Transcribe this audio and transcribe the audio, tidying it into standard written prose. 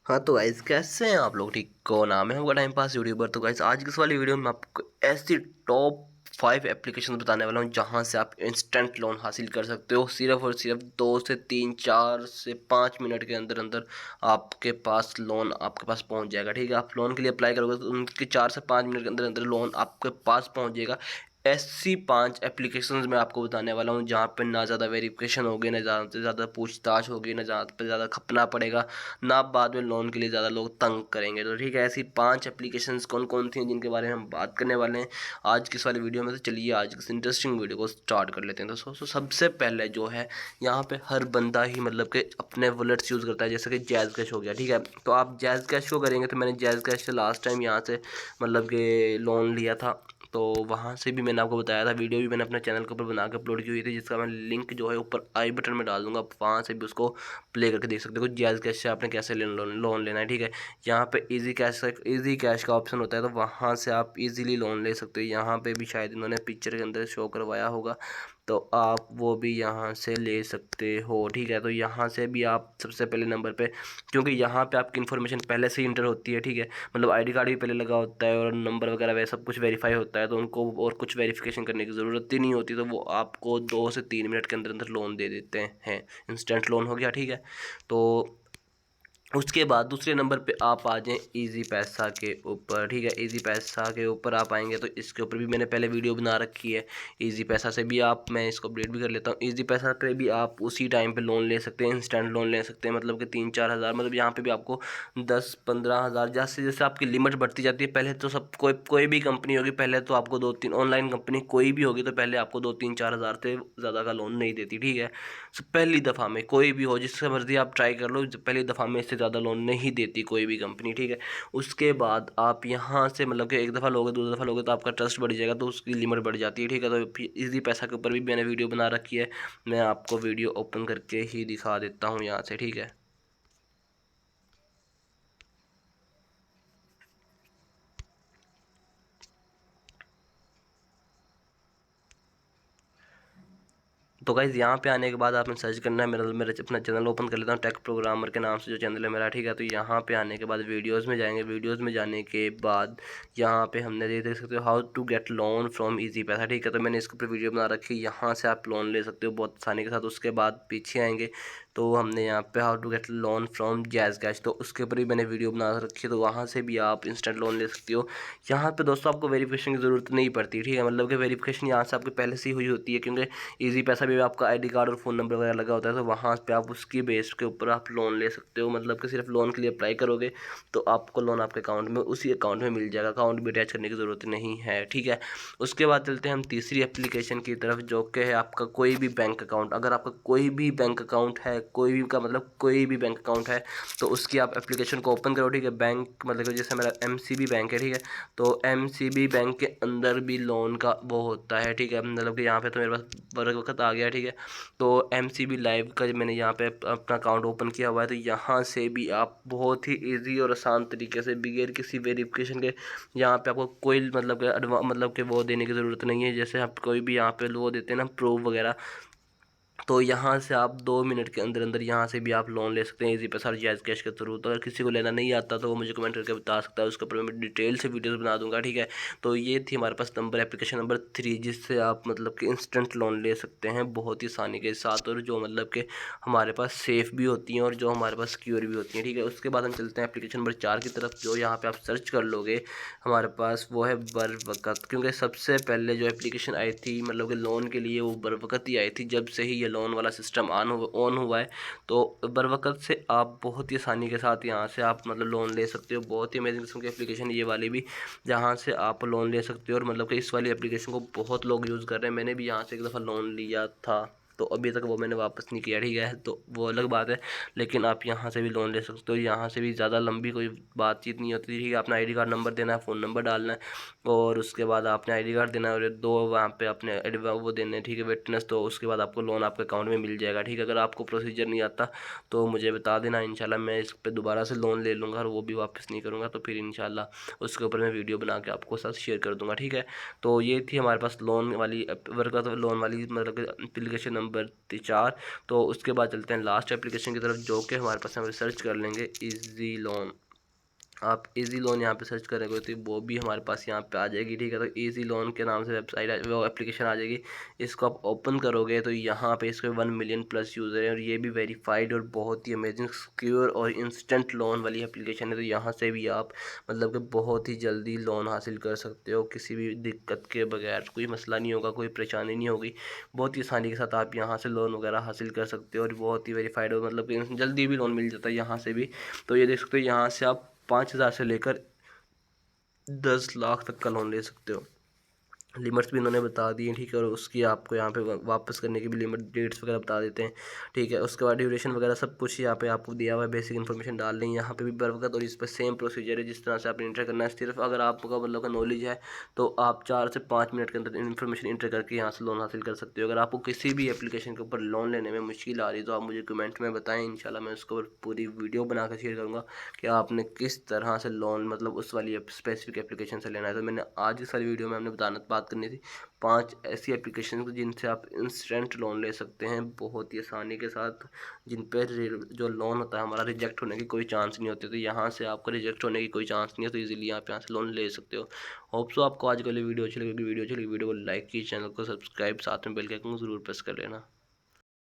हाँ तो गाइस कैसे हैं आप लोग। ठीक को नाम है हमका टाइम पास यूट्यूबर। तो गाइस आज की इस वाली वीडियो में आपको ऐसी टॉप 5 एप्लीकेशन बताने वाला हूँ जहाँ से आप इंस्टेंट लोन हासिल कर सकते हो सिर्फ और सिर्फ 2 से 3 4 से 5 मिनट के अंदर अंदर आपके पास लोन आपके पास पहुँच जाएगा। ठीक है, आप लोन के लिए अप्लाई करोगे तो उनके 4 से 5 मिनट के अंदर अंदर लोन आपके पास पहुँच जाएगा। ऐसी 5 एप्लीकेशंस मैं आपको बताने वाला हूँ जहाँ पे ना ज़्यादा वेरिफिकेशन होगी, ना ज़्यादा से ज़्यादा पूछताछ होगी, ना ज़्यादा पे ज़्यादा खपना पड़ेगा, ना बाद में लोन के लिए ज़्यादा लोग तंग करेंगे। तो ठीक है, ऐसी 5 एप्लीकेशंस कौन कौन सी हैं जिनके बारे में हम बात करने वाले हैं आज की इस वाली वीडियो में। तो चलिए आज की इस इंटरेस्टिंग वीडियो को स्टार्ट कर लेते हैं। तो सबसे पहले जो है यहाँ पे हर बंदा ही मतलब कि अपने वॉलेट्स यूज़ करता है, जैसे कि जैज़ कैश हो गया। ठीक है, तो आप जैज़ कैश को करेंगे तो मैंने जैज़ कैश से लास्ट टाइम यहाँ से मतलब कि लोन लिया था, तो वहाँ से भी मैंने आपको बताया था। वीडियो भी मैंने अपने चैनल के ऊपर बना के अपलोड की हुई थी, जिसका मैं लिंक जो है ऊपर आई बटन में डाल दूंगा। आप वहाँ से भी उसको प्ले करके देख सकते हो जैज़ कैश से आपने कैसे लोन लेना है। ठीक है, यहाँ पे इजी कैश का ऑप्शन होता है, तो वहाँ से आप इजीली लोन ले सकते हो। यहाँ पे भी शायद इन्होंने पिक्चर के अंदर शो करवाया होगा, तो आप वो भी यहाँ से ले सकते हो। ठीक है, तो यहाँ से भी आप सबसे पहले नंबर पे, क्योंकि यहाँ पे आपकी इन्फॉर्मेशन पहले से ही इंटर होती है। ठीक है, मतलब आईडी कार्ड भी पहले लगा होता है और नंबर वगैरह वह सब कुछ वेरीफाई होता है, तो उनको और कुछ वेरिफिकेशन करने की ज़रूरत ही नहीं होती। तो वो आपको 2 से 3 मिनट के अंदर अंदर लोन दे देते हैं। इंस्टेंट लोन हो गया। ठीक है, तो उसके बाद दूसरे नंबर पे आप आ जाएँ इजी पैसा के ऊपर। ठीक है, इजी पैसा के ऊपर आप आएंगे तो इसके ऊपर भी मैंने पहले वीडियो बना रखी है। इजी पैसा से भी आप, मैं इसको अपडेट भी कर लेता हूँ। इजी पैसा पे भी आप उसी टाइम पे लोन ले सकते हैं, इंस्टेंट लोन ले सकते हैं, मतलब कि 3-4 हज़ार, मतलब यहाँ पे भी आपको 10-15 हज़ार, जैसे जैसे आपकी लिमिट बढ़ती जाती है। पहले तो सब कोई भी कंपनी होगी, पहले तो आपको 2-3 ऑनलाइन कंपनी कोई भी होगी तो पहले आपको 2-3-4 हज़ार से ज़्यादा का लोन नहीं देती। ठीक है, पहली दफ़ा में कोई भी हो, जिससे मर्जी आप ट्राई कर लो, पहली दफ़ा में इससे ज़्यादा लोन नहीं देती कोई भी कंपनी। ठीक है, उसके बाद आप यहाँ से मतलब कि एक दफ़ा लोगे, दो दफ़ा लोगे तो आपका ट्रस्ट बढ़ जाएगा, तो उसकी लिमिट बढ़ जाती है। ठीक है, तो इजी पैसा के ऊपर भी मैंने वीडियो बना रखी है, मैं आपको वीडियो ओपन करके ही दिखा देता हूँ यहाँ से। ठीक है, तो गाइज़ यहाँ पे आने के बाद आपने सर्च करना है, मेरा अपना चैनल ओपन कर लेता हूँ, टेक प्रोग्रामर के नाम से जो चैनल है मेरा। ठीक है, तो यहाँ पे आने के बाद वीडियोस में जाएंगे। वीडियोस में जाने के बाद यहाँ पे हमने देख सकते हो how to get loan from Easypaisa. ठीक है, तो मैंने इसके ऊपर वीडियो बना रखी है, यहाँ से आप लोन ले सकते हो बहुत आसानी के साथ। उसके बाद पीछे आएंगे तो हमने यहाँ पे how to get loan from JazzCash, तो उसके ऊपर भी मैंने वीडियो बना रखी है, तो वहाँ से भी आप इंस्टेंट लोन ले सकते हो। यहाँ पे दोस्तों आपको वेरिफिकेशन की ज़रूरत नहीं पड़ती। ठीक है, मतलब कि वेरिफिकेशन यहाँ से आपके पहले से ही हुई होती है, क्योंकि इजी पैसा भी आपका आईडी कार्ड और फ़ोन नंबर वगैरह लगा होता है, तो वहाँ पे आप उसकी बेस के ऊपर आप लोन ले सकते हो। मतलब कि सिर्फ लोन के लिए अप्लाई करोगे तो आपको लोन आपके अकाउंट में, उसी अकाउंट में मिल जाएगा, अकाउंट भी अटैच करने की ज़रूरत नहीं है। ठीक है, उसके बाद चलते हैं हम तीसरी एप्लीकेशन की तरफ, जो कि है आपका कोई भी बैंक अकाउंट। अगर आपका कोई भी बैंक अकाउंट है, कोई भी का मतलब कोई भी बैंक अकाउंट है, तो उसकी आप एप्लीकेशन को ओपन करो। ठीक है, बैंक मतलब कि जैसे मेरा एमसीबी बैंक है। ठीक है, तो एमसीबी बैंक के अंदर भी लोन का वो होता है। ठीक है, मतलब कि यहाँ पे तो मेरे पास वक्त आ गया। ठीक है, तो एमसीबी लाइव का मैंने यहाँ पे अपना अकाउंट ओपन किया हुआ है, तो यहाँ से भी आप बहुत ही इजी और आसान तरीके से बगैर किसी वेरिफिकेशन के, यहाँ पे आपको कोई मतलब कि वो देने की ज़रूरत नहीं है। जैसे आप कोई भी यहाँ पे वो देते हैं ना प्रूफ वगैरह, तो यहाँ से आप 2 मिनट के अंदर अंदर यहाँ से भी आप लोन ले सकते हैं इजी पैसा और जायज़ कैश के थ्रू। तो अगर किसी को लेना नहीं आता तो वो मुझे कमेंट करके बता सकता है, उसके ऊपर मैं डिटेल से वीडियोस बना दूंगा। ठीक है, तो ये थी हमारे पास एप्लीकेशन नंबर 3, जिससे आप मतलब कि इंस्टेंट लोन ले सकते हैं बहुत ही आसानी के साथ, और जो मतलब कि हमारे पास सेफ़ भी होती हैं और जो हमारे पास सिक्योर भी होती हैं। ठीक है, उसके बाद हम चलते हैं एप्लीकेशन नंबर 4 की तरफ, जो यहाँ पर आप सर्च कर लोगे हमारे पास वो है बरवकत। क्योंकि सबसे पहले जो एप्लीकेशन आई थी मतलब कि लोन के लिए, वो बरवकत ही आई थी। जब से ही ये लोन वाला सिस्टम ऑन हुआ है, तो बरवकत से आप बहुत ही आसानी के साथ यहाँ से आप मतलब लोन ले सकते हो। बहुत ही अमेजिंग किस्म की एप्लीकेशन ये वाली भी, जहाँ से आप लोन ले सकते हो। और मतलब कि इस वाली एप्लीकेशन को बहुत लोग यूज़ कर रहे हैं। मैंने भी यहाँ से एक दफ़ा लोन लिया था, तो अभी तक वो मैंने वापस नहीं किया। ठीक है, तो वो अलग बात है, लेकिन आप यहाँ से भी लोन ले सकते हो। यहाँ से भी ज़्यादा लंबी कोई बातचीत नहीं होती। ठीक है, अपना आईडी कार्ड नंबर देना है, फ़ोन नंबर डालना है, और उसके बाद आपने आईडी कार्ड देना है और 2 वहाँ पे अपने वो देने हैं। ठीक है, विटनेस, तो उसके बाद आपको लोन आपके अकाउंट में मिल जाएगा। ठीक है, अगर आपको प्रोसीजर नहीं आता तो मुझे बता देना, इंशाल्लाह मैं इस पर दोबारा से लोन ले लूँगा और वो भी वापस नहीं करूँगा। तो फिर इंशाल्लाह उसके ऊपर मैं वीडियो बना के आपको साथ शेयर कर दूँगा। ठीक है, तो ये थी हमारे पास लोन वाली वर्क लोन वाली मतलब एप्लीकेशन नंबर नंबर 4। तो उसके बाद चलते हैं लास्ट एप्लीकेशन की तरफ, जो कि हमारे पास हम सर्च कर लेंगे इजी लोन। आप इजी लोन यहाँ पे सर्च करेंगे तो वो भी हमारे पास यहाँ पे आ जाएगी, ठीक है। तो इजी लोन के नाम से वेबसाइट वो एप्लीकेशन आ जाएगी। इसको आप ओपन करोगे तो यहाँ पे इसके 1 मिलियन प्लस यूज़र है और ये भी वेरीफाइड और बहुत ही अमेजिंग सिक्योर और इंस्टेंट लोन वाली एप्लीकेशन है। तो यहाँ से भी आप मतलब कि बहुत ही जल्दी लोन हासिल कर सकते हो, किसी भी दिक्कत के बगैर। कोई मसला नहीं होगा, कोई परेशानी नहीं होगी, बहुत ही आसानी के साथ आप यहाँ से लोन वगैरह हासिल कर सकते हो और बहुत ही वेरीफाइड हो, मतलब कि जल्दी भी लोन मिल जाता है यहाँ से भी। तो ये देख सकते हो यहाँ से आप 5,000 से लेकर 10 लाख तक का लोन ले सकते हो। लिमिट्स भी इन्होंने बता दी हैं, ठीक है। और उसकी आपको यहाँ पे वापस करने की भी लिमिट, डेट्स वगैरह बता देते हैं, ठीक है। उसके बाद ड्यूरेशन वगैरह सब कुछ यहाँ पे आपको दिया हुआ है, बेसिक इन्फॉर्मेशन डाल दें यहाँ पे भी बर वक्त। और इस पर सेम प्रोसीजर है जिस तरह से आपने इंटर करना है। सिर्फ अगर आपका मतलब का नॉलेज है तो आप 4 से 5 मिनट के अंदर इन्फॉर्मेशन इंटर करके यहाँ से लोन हासिल कर सकते हो। अगर आपको किसी भी एप्लीकेशन के ऊपर लोन लेने में मुश्किल आ रही है तो आप मुझे कमेंट में बताएं, इंशाल्लाह मैं उसको पूरी वीडियो बना कर शेयर करूँगा कि आपने किस तरह से लोन मतलब उस वाली स्पेसिफिक एप्लीकेशन से लेना है। तो मैंने आज इस वाली वीडियो में हमने बात करनी थी 5 ऐसी एप्लीकेशन जिनसे आप इंस्टेंट लोन ले सकते हैं बहुत ही आसानी के साथ, जिन पर जो लोन होता है हमारा रिजेक्ट होने की कोई चांस नहीं होती। तो यहाँ से आपको रिजेक्ट होने की कोई चांस नहीं है, तो इजीली आप यहाँ से लोन ले सकते हो। होप सो आपको आज के लिए वीडियो अच्छी लगी। वीडियो को लाइक कीजिए, चैनल को सब्सक्राइब, साथ में बेल के आइकन को जरूर प्रेस कर लेना।